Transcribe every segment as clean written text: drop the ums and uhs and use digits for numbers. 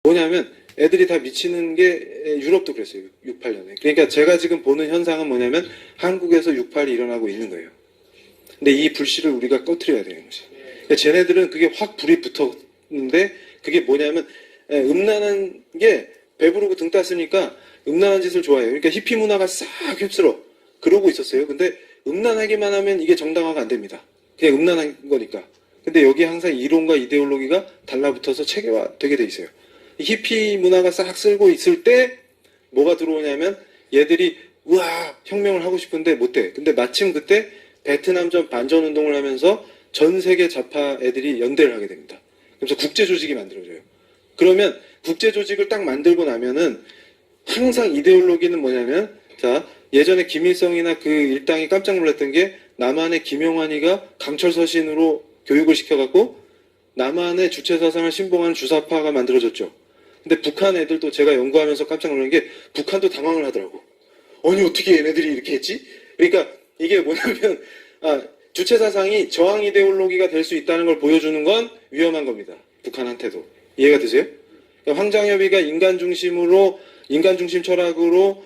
뭐냐면 애들이 다 미치는 게 유럽도 그랬어요. 68년에. 그러니까 제가 지금 보는 현상은 뭐냐면 한국에서 68이 일어나고 있는 거예요. 근데 이 불씨를 우리가 꺼트려야 되는 거지. 그러니까 쟤네들은 그게 확 불이 붙었는데 그게 뭐냐면 음란한 게 배부르고 등 땄으니까 음란한 짓을 좋아해요. 그러니까 히피 문화가 싹 휩쓸어. 그러고 있었어요. 근데 음란하기만 하면 이게 정당화가 안 됩니다. 그냥 음란한 거니까. 근데 여기 항상 이론과 이데올로기가 달라붙어서 체계화되게 돼 있어요. 히피 문화가 싹 쓸고 있을 때 뭐가 들어오냐면 얘들이 우와 혁명을 하고 싶은데 못해. 근데 마침 그때 베트남전 반전 운동을 하면서 전 세계 좌파 애들이 연대를 하게 됩니다. 그래서 국제 조직이 만들어져요. 그러면 국제 조직을 딱 만들고 나면은 항상 이데올로기는 뭐냐면 자 예전에 김일성이나 그 일당이 깜짝 놀랐던 게 남한의 김영환이가 강철 서신으로 교육을 시켜갖고 남한의 주체사상을 신봉하는 주사파가 만들어졌죠. 근데 북한 애들도 제가 연구하면서 깜짝 놀란 게 북한도 당황을 하더라고. 아니 어떻게 얘네들이 이렇게 했지? 그러니까 이게 뭐냐면 주체사상이 저항 이데올로기가 될 수 있다는 걸 보여주는 건 위험한 겁니다. 북한한테도. 이해가 되세요? 그러니까 황장엽이가 인간 중심 철학으로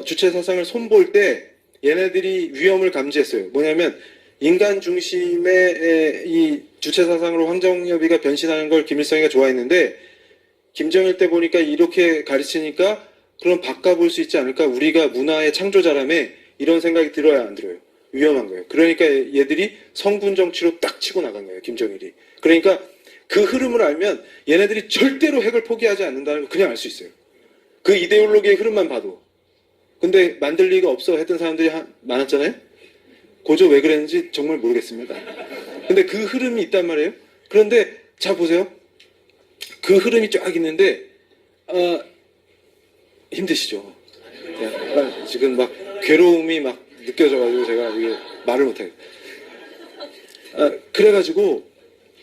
주체사상을 손볼 때 얘네들이 위험을 감지했어요. 뭐냐면 인간 중심의 이 주체사상으로 황정엽이가 변신하는 걸 김일성이가 좋아했는데 김정일 때 보니까 이렇게 가르치니까 그럼 바꿔볼 수 있지 않을까? 우리가 문화의 창조자라며 이런 생각이 들어야 안 들어요? 위험한 거예요. 그러니까 얘들이 성군 정치로 딱 치고 나간 거예요. 김정일이. 그러니까 그 흐름을 알면 얘네들이 절대로 핵을 포기하지 않는다는 걸 그냥 알 수 있어요. 그 이데올로기의 흐름만 봐도. 근데 만들 리가 없어 했던 사람들이 많았잖아요? 고조 왜 그랬는지 정말 모르겠습니다. 근데 그 흐름이 있단 말이에요. 그런데 자 보세요. 그 흐름이 쫙 있는데 힘드시죠? 지금 막 괴로움이 막 느껴져가지고 제가 이게 말을 못해요. 그래가지고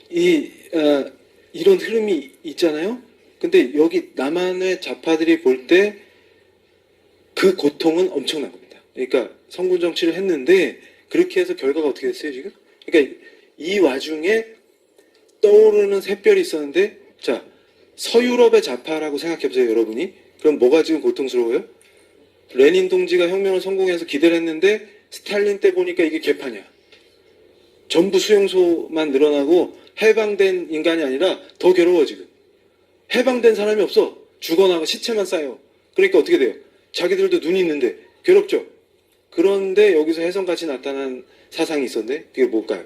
이런 흐름이 있잖아요. 근데 여기 남한의 좌파들이 볼 때 그 고통은 엄청난 겁니다. 그러니까 성군 정치를 했는데 그렇게 해서 결과가 어떻게 됐어요 지금? 그러니까 이 와중에 떠오르는 샛별이 있었는데 자 서유럽의 좌파라고 생각해보세요 여러분이. 그럼 뭐가 지금 고통스러워요? 레닌 동지가 혁명을 성공해서 기대를 했는데 스탈린 때 보니까 이게 개판이야. 전부 수용소만 늘어나고 해방된 인간이 아니라 더 괴로워 지금. 해방된 사람이 없어. 죽어나가 시체만 쌓여. 그러니까 어떻게 돼요? 자기들도 눈이 있는데 괴롭죠. 그런데 여기서 혜성같이 나타난 사상이 있었는데 그게 뭘까요?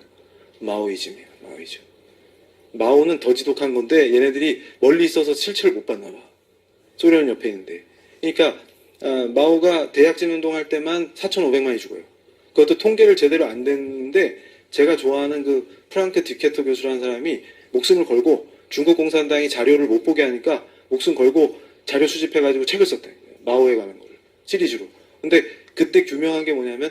마오이즘이에요. 마오이즘. 마오는 더 지독한 건데 얘네들이 멀리 있어서 실체를 못 봤나 봐. 소련 옆에 있는데. 그러니까 마오가 대약진 운동할 때만 4,500만이 죽어요. 그것도 통계를 제대로 안 됐는데 제가 좋아하는 그 프랑크 디케터 교수라는 사람이 목숨을 걸고 중국 공산당이 자료를 못 보게 하니까 목숨 걸고 자료 수집해가지고 책을 썼대. 마오에 관한 거를 시리즈로. 근데 그때 규명한 게 뭐냐면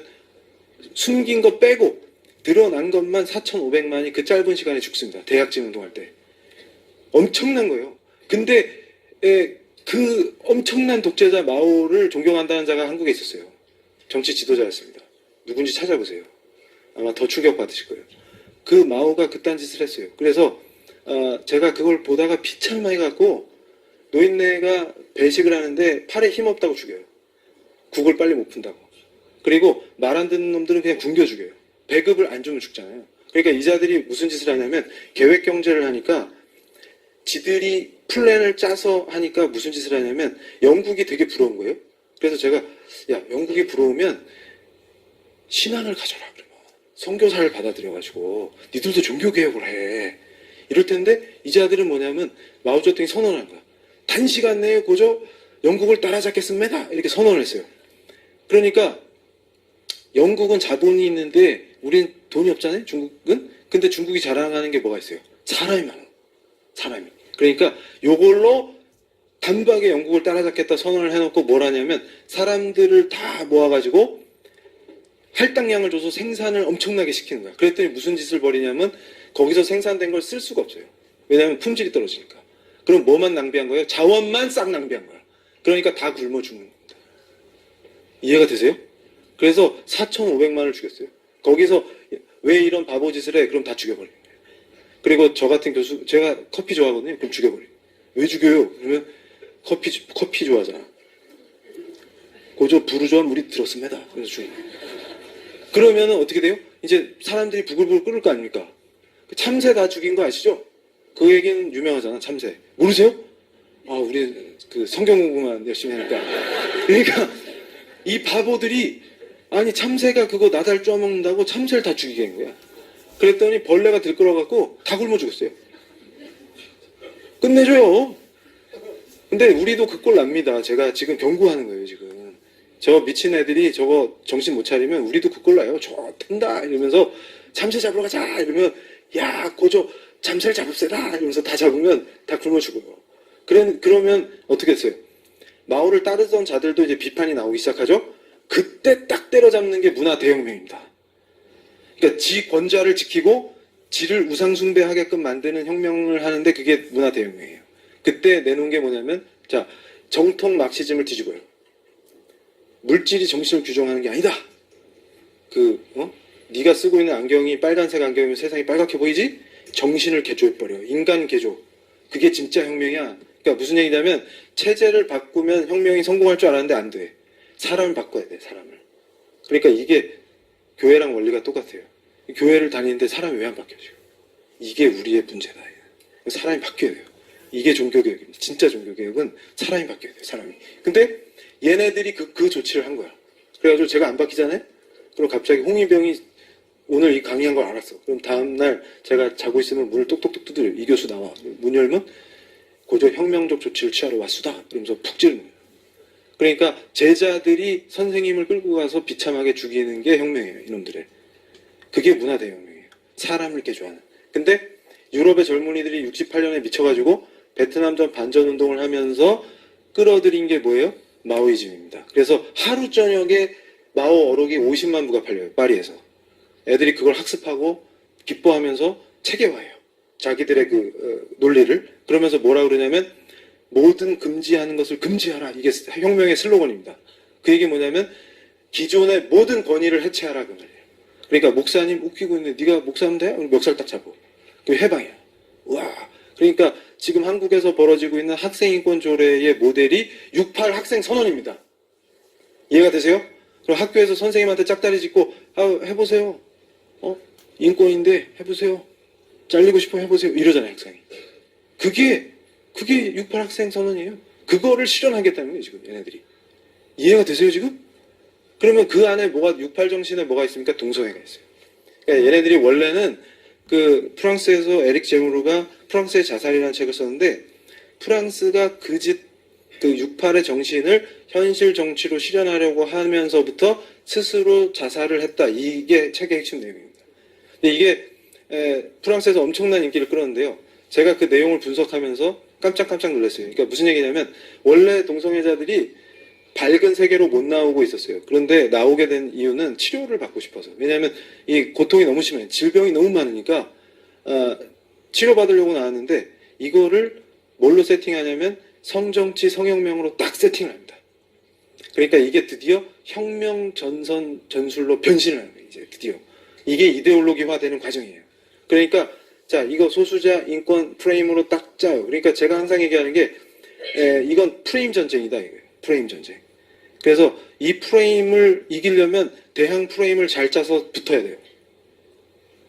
숨긴 거 빼고 드러난 것만 4,500만이 그 짧은 시간에 죽습니다. 대약진 운동할 때. 엄청난 거예요. 근데 그 엄청난 독재자 마오를 존경한다는 자가 한국에 있었어요. 정치 지도자였습니다. 누군지 찾아보세요. 아마 더 충격받으실 거예요. 그 마오가 그딴 짓을 했어요. 그래서 제가 그걸 보다가 비참해갖고 노인네가 배식을 하는데 팔에 힘없다고 죽여요. 국을 빨리 못 푼다고. 그리고 말 안 듣는 놈들은 그냥 굶겨 죽여요. 배급을 안 주면 죽잖아요. 그러니까 이 자들이 무슨 짓을 하냐면 계획 경제를 하니까 지들이 플랜을 짜서 하니까 무슨 짓을 하냐면 영국이 되게 부러운 거예요. 그래서 제가 야 영국이 부러우면 신앙을 가져라 그러면 선교사를 받아들여가지고 니들도 종교개혁을 해. 이럴 텐데 이 자들은 뭐냐면 마오쩌둥이 선언한 거야. 단시간 내에 고저 영국을 따라잡겠습니다. 이렇게 선언을 했어요. 그러니까 영국은 자본이 있는데 우린 돈이 없잖아요. 중국은. 근데 중국이 자랑하는 게 뭐가 있어요? 사람이 많아. 사람이. 그러니까 요걸로 단박에 영국을 따라잡겠다 선언을 해놓고 뭘 하냐면 사람들을 다 모아가지고 할당량을 줘서 생산을 엄청나게 시키는 거야. 그랬더니 무슨 짓을 벌이냐면 거기서 생산된 걸 쓸 수가 없어요. 왜냐하면 품질이 떨어지니까. 그럼 뭐만 낭비한 거예요? 자원만 싹 낭비한 거야. 그러니까 다 굶어 죽는 겁니다. 이해가 되세요? 그래서 4,500만을 죽였어요. 거기서 왜 이런 바보 짓을 해? 그럼 다 죽여버려요. 그리고 저 같은 교수, 제가 커피 좋아하거든요. 그럼 죽여버려요. 왜 죽여요? 그러면 커피 좋아하잖아. 고저 부르주아 물이 들었습니다. 그래서 죽여. 그러면은 어떻게 돼요? 이제 사람들이 부글부글 끓을 거 아닙니까? 참새 다 죽인 거 아시죠? 그 얘기는 유명하잖아, 참새. 모르세요? 아, 우리 그 성경 공부만 열심히 하니까. 그러니까 이 바보들이 아니 참새가 그거 나달 쪼아먹는다고 참새를 다 죽이게 한 거야. 그랬더니 벌레가 들끓어갖고 다 굶어 죽었어요. 끝내줘요. 근데 우리도 그 꼴 납니다. 제가 지금 경고하는 거예요, 지금. 저 미친 애들이 저거 정신 못 차리면 우리도 그 꼴 나요. 좋단다 이러면서 참새 잡으러 가자 이러면 야 고저 참새를 잡읍시다 이러면서 다 잡으면 다 굶어 죽어요. 그러면 어떻게 했어요? 마오를 따르던 자들도 이제 비판이 나오기 시작하죠. 그때 딱 때려잡는 게 문화 대혁명입니다. 그러니까 지 권좌를 지키고 지를 우상숭배하게끔 만드는 혁명을 하는데 그게 문화 대혁명이에요. 그때 내놓은 게 뭐냐면 자 정통 막시즘을 뒤집어요. 물질이 정신을 규정하는 게 아니다. 네가 쓰고 있는 안경이 빨간색 안경이면 세상이 빨갛게 보이지? 정신을 개조해버려. 인간 개조. 그게 진짜 혁명이야. 그러니까 무슨 얘기냐면 체제를 바꾸면 혁명이 성공할 줄 알았는데 안 돼. 사람을 바꿔야 돼. 사람을. 그러니까 이게 교회랑 원리가 똑같아요. 교회를 다니는데 사람이 왜 안 바뀌어 지금? 이게 우리의 문제다. 사람이 바뀌어야 돼요. 이게 종교개혁입니다. 진짜 종교개혁은 사람이 바뀌어야 돼요. 사람이. 근데 얘네들이 그 조치를 한 거야. 그래가지고 제가 안 바뀌잖아요? 그럼 갑자기 홍위병이 오늘 이 강의한 걸 알았어. 그럼 다음날 제가 자고 있으면 문을 똑똑똑 두드려. 이 교수 나와. 문 열면 고저 혁명적 조치를 취하러 왔수다. 그러면서 푹 찌르는 거예요. 그러니까 제자들이 선생님을 끌고 가서 비참하게 죽이는 게 혁명이에요. 이놈들의. 그게 문화 대혁명이에요. 사람을 개조하는. 근데 유럽의 젊은이들이 68년에 미쳐가지고 베트남전 반전운동을 하면서 끌어들인 게 뭐예요? 마오이즘입니다. 그래서 하루 저녁에 마오 어록이 50만 부가 팔려요. 파리에서. 애들이 그걸 학습하고 기뻐하면서 체계화해요. 자기들의 논리를. 그러면서 뭐라 그러냐면 모든 금지하는 것을 금지하라. 이게 혁명의 슬로건입니다. 그 얘기 뭐냐면 기존의 모든 권위를 해체하라 그 말이에요. 그러니까 목사님 웃기고 있는데 네가 목사면 돼? 멱살 딱 잡고. 그게 해방이야. 와. 그러니까 지금 한국에서 벌어지고 있는 학생인권 조례의 모델이 68 학생 선언입니다. 이해가 되세요? 그럼 학교에서 선생님한테 짝다리 짚고 해보세요. 인권인데 해보세요. 잘리고 싶으면 해보세요. 이러잖아요, 학생이. 그게 68 학생 선언이에요. 그거를 실현하겠다는 거예요, 지금 얘네들이. 이해가 되세요, 지금? 그러면 그 안에 68 정신에 뭐가 있습니까? 동성애가 있어요. 그러니까 얘네들이 원래는 프랑스에서 에릭 제무르가 프랑스의 자살이라는 책을 썼는데 프랑스가 그 68의 정신을 현실 정치로 실현하려고 하면서부터 스스로 자살을 했다. 이게 책의 핵심 내용입니다. 근데 이게 프랑스에서 엄청난 인기를 끌었는데요. 제가 그 내용을 분석하면서 깜짝깜짝 놀랐어요. 그러니까 무슨 얘기냐면 원래 동성애자들이 밝은 세계로 못 나오고 있었어요. 그런데 나오게 된 이유는 치료를 받고 싶어서. 왜냐하면 이 고통이 너무 심해요. 질병이 너무 많으니까 치료받으려고 나왔는데 이거를 뭘로 세팅하냐면 성정치 성혁명으로 딱 세팅을 합니다. 그러니까 이게 드디어 혁명 전술로 변신을 하는 거예요. 이제 드디어. 이게 이데올로기화되는 과정이에요. 그러니까 자 이거 소수자 인권 프레임으로 딱 짜요. 그러니까 제가 항상 얘기하는 게 이건 프레임 전쟁이다 이거예요. 프레임 전쟁. 그래서 이 프레임을 이기려면 대항 프레임을 잘 짜서 붙어야 돼요.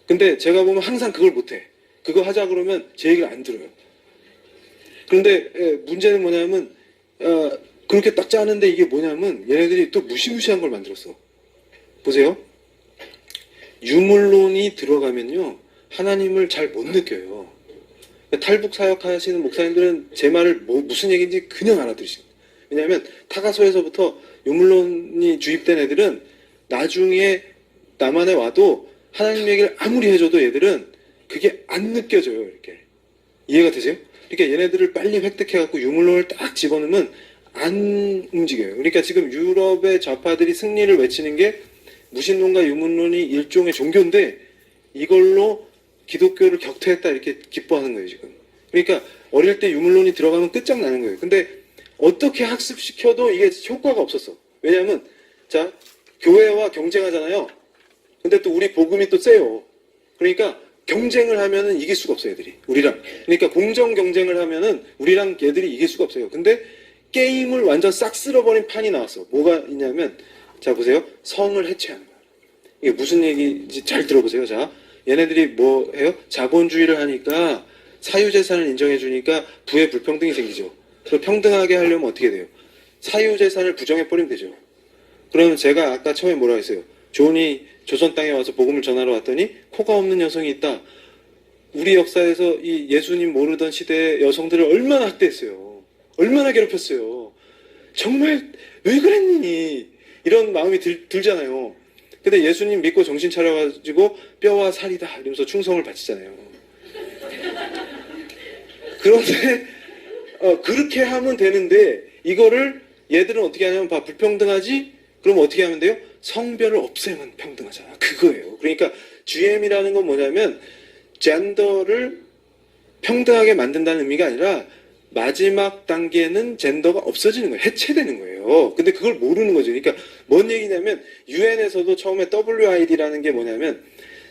근데 제가 보면 항상 그걸 못해. 그거 하자 그러면 제 얘기를 안 들어요. 그런데 문제는 뭐냐면 그렇게 딱 짜는데 이게 뭐냐면 얘네들이 또 무시무시한 걸 만들었어. 보세요. 유물론이 들어가면요. 하나님을 잘 못 느껴요. 탈북 사역하시는 목사님들은 제 말을 무슨 얘기인지 그냥 알아들으십니다. 왜냐하면 타가소에서부터 유물론이 주입된 애들은 나중에 남한에 와도 하나님 얘기를 아무리 해줘도 얘들은 그게 안 느껴져요. 이렇게. 이해가 되세요? 그러니까 얘네들을 빨리 획득해갖고 유물론을 딱 집어넣으면 안 움직여요. 그러니까 지금 유럽의 좌파들이 승리를 외치는 게 무신론과 유물론이 일종의 종교인데 이걸로 기독교를 격퇴했다 이렇게 기뻐하는 거예요 지금. 그러니까 어릴 때 유물론이 들어가면 끝장나는 거예요. 근데 어떻게 학습시켜도 이게 효과가 없었어. 왜냐하면 교회와 경쟁하잖아요. 근데 또 우리 복음이 또 세요. 그러니까 경쟁을 하면은 이길 수가 없어요, 애들이. 우리랑. 그러니까 공정 경쟁을 하면은 우리랑 얘들이 이길 수가 없어요. 근데 게임을 완전 싹 쓸어버린 판이 나왔어. 뭐가 있냐면, 자, 보세요. 성을 해체하는 거야. 이게 무슨 얘기인지 잘 들어보세요. 자, 얘네들이 뭐 해요? 자본주의를 하니까 사유재산을 인정해주니까 부의 불평등이 생기죠. 그럼 평등하게 하려면 어떻게 돼요? 사유재산을 부정해버리면 되죠. 그러면 제가 아까 처음에 뭐라 했어요? 존이 조선 땅에 와서 복음을 전하러 왔더니 코가 없는 여성이 있다. 우리 역사에서 이 예수님 모르던 시대의 여성들을 얼마나 학대했어요. 얼마나 괴롭혔어요. 정말 왜 그랬니? 이런 마음이 들잖아요. 근데 예수님 믿고 정신 차려가지고 뼈와 살이다 이러면서 충성을 바치잖아요. 그런데 그렇게 하면 되는데 이거를 얘들은 어떻게 하냐면 불평등하지? 그럼 어떻게 하면 돼요? 성별을 없애면 평등하잖아. 그거예요. 그러니까 GM이라는 건 뭐냐면 젠더를 평등하게 만든다는 의미가 아니라 마지막 단계는 젠더가 없어지는 거예요. 해체되는 거예요. 근데 그걸 모르는 거죠. 그러니까 뭔 얘기냐면 유엔에서도 처음에 WID라는 게 뭐냐면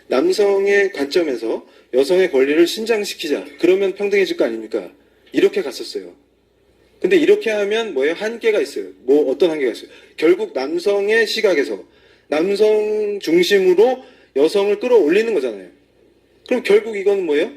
남성의 관점에서 여성의 권리를 신장시키자. 그러면 평등해질 거 아닙니까? 이렇게 갔었어요. 근데 이렇게 하면 뭐예요? 한계가 있어요. 뭐 어떤 한계가 있어요? 결국 남성의 시각에서 남성 중심으로 여성을 끌어올리는 거잖아요. 그럼 결국 이건 뭐예요?